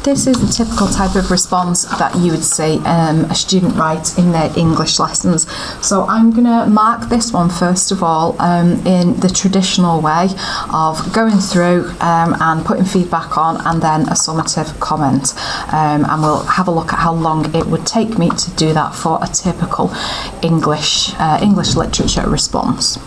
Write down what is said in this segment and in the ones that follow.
This is the typical type of response that you would see a student write in their English lessons. So I'm going to mark this one first of all in the traditional way of going through and putting feedback on, and then a summative comment. And we'll have a look at how long it would take me to do that for a typical English literature response.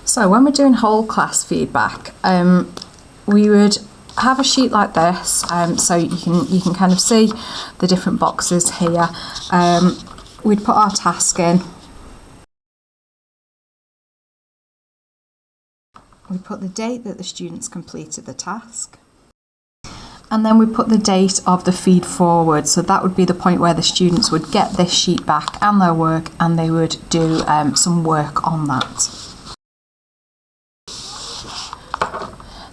So when we're doing whole class feedback, we would have a sheet like this, so you can kind of see the different boxes here. We'd put our task in. We put the date that the students completed the task. And then we put the date of the feed forward, so that would be the point where the students would get this sheet back and their work, and they would do some work on that.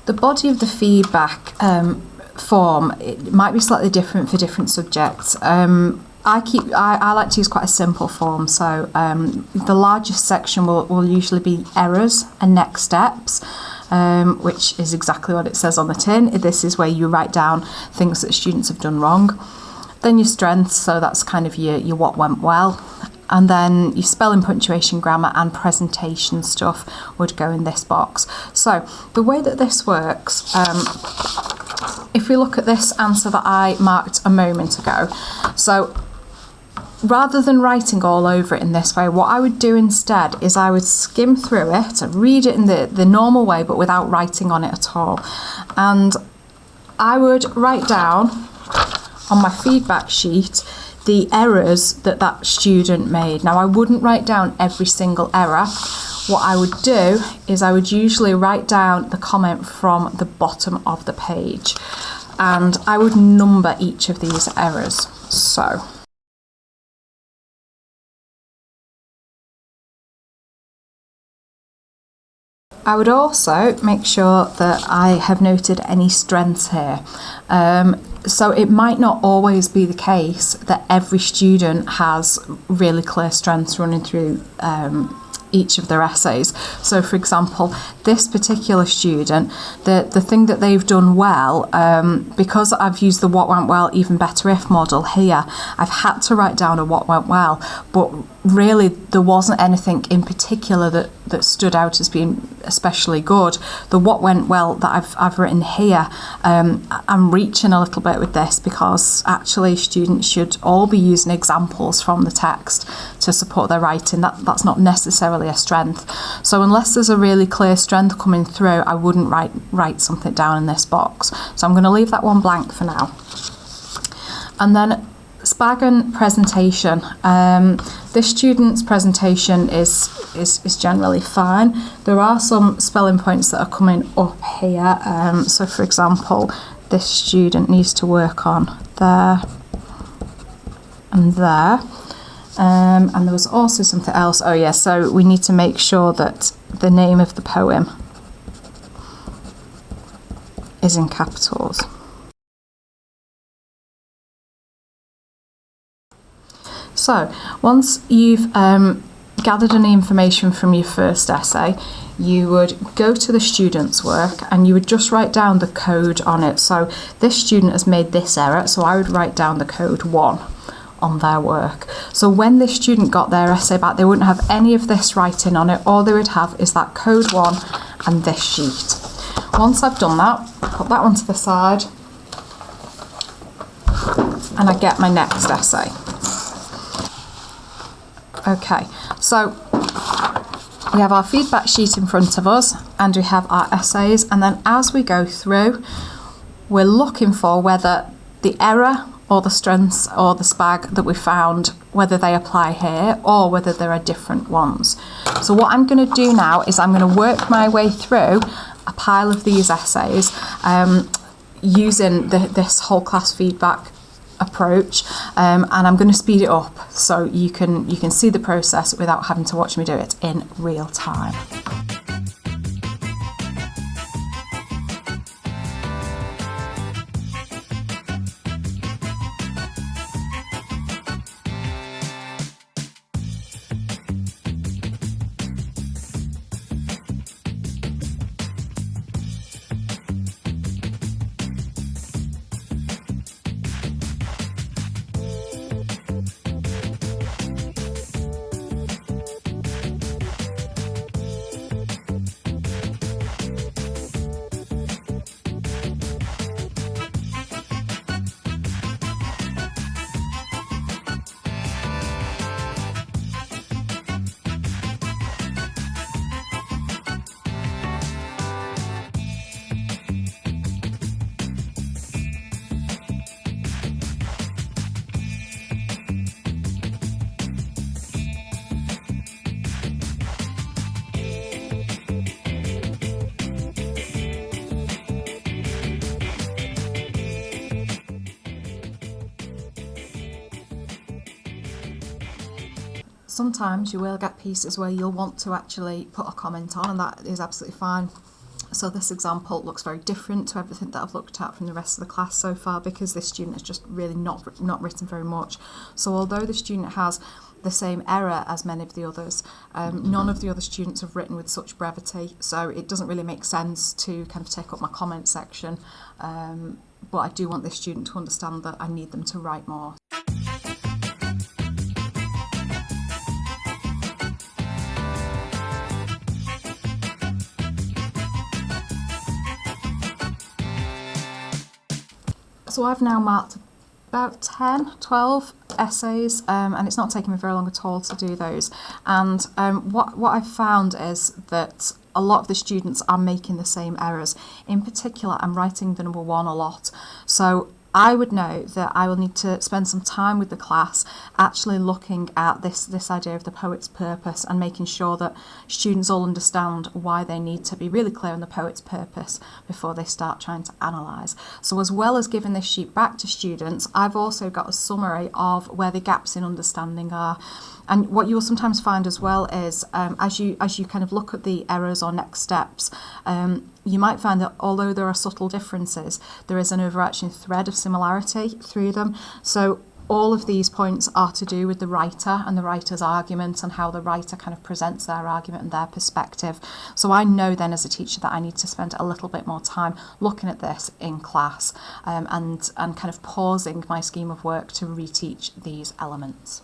The body of the feedback form, it might be slightly different for different subjects. I like to use quite a simple form, so the largest section will usually be errors and next steps, which is exactly what it says on the tin. This is where you write down things that students have done wrong. Then your strengths, so that's kind of your what went well. And then your spelling, punctuation, grammar and presentation stuff would go in this box. So the way that this works, if we look at this answer that I marked a moment ago, so rather than writing all over it in this way, what I would do instead is I would skim through it and read it in the normal way, but without writing on it at all. And I would write down on my feedback sheet the errors that student made. Now, I wouldn't write down every single error. What I would do is I would usually write down the comment from the bottom of the page, and I would number each of these errors. So I would also make sure that I have noted any strengths here. So it might not always be the case that every student has really clear strengths running through each of their essays. So for example, this particular student, the thing that they've done well, because I've used the what went well, even better if model here, I've had to write down a what went well, but really there wasn't anything in particular that stood out as being especially good. The what went well that I've written here, I'm reaching a little bit with this because actually students should all be using examples from the text to support their writing. That's not necessarily a strength. So unless there's a really clear strength coming through, I wouldn't write something down in this box. So I'm going to leave that one blank for now. And then Spagan presentation. This student's presentation is generally fine. There are some spelling points that are coming up here. So for example, this student needs to work on there and there. And there was also something else. Oh yeah, so we need to make sure that the name of the poem is in capitals. So once you've gathered any information from your first essay, you would go to the student's work and you would just write down the code on it. So this student has made this error, so I would write down the code 1 on their work. So when this student got their essay back, they wouldn't have any of this writing on it. All they would have is that code 1 and this sheet. Once I've done that, put that one to the side and I get my next essay. Okay, so we have our feedback sheet in front of us and we have our essays, and then as we go through, we're looking for whether the error or the strengths or the SPAG that we found, whether they apply here or whether there are different ones. So what I'm going to do now is I'm going to work my way through a pile of these essays using this whole class feedback approach, and I'm going to speed it up so you can see the process without having to watch me do it in real time. Sometimes you will get pieces where you'll want to actually put a comment on, and that is absolutely fine. So this example looks very different to everything that I've looked at from the rest of the class so far, because this student has just really not written very much. So although the student has the same error as many of the others, none of the other students have written with such brevity, so it doesn't really make sense to kind of take up my comment section, but I do want this student to understand that I need them to write more. So I've now marked about 10, 12 essays, and it's not taking me very long at all to do those. And what I've found is that a lot of the students are making the same errors. In particular, I'm writing the number 1 a lot. So I would know that I will need to spend some time with the class actually looking at this idea of the poet's purpose and making sure that students all understand why they need to be really clear on the poet's purpose before they start trying to analyse. So as well as giving this sheet back to students, I've also got a summary of where the gaps in understanding are. And what you'll sometimes find as well is as you kind of look at the errors or next steps, you might find that although there are subtle differences, there is an overarching thread of similarity through them. So all of these points are to do with the writer and the writer's argument and how the writer kind of presents their argument and their perspective. So I know then as a teacher that I need to spend a little bit more time looking at this in class, and kind of pausing my scheme of work to reteach these elements.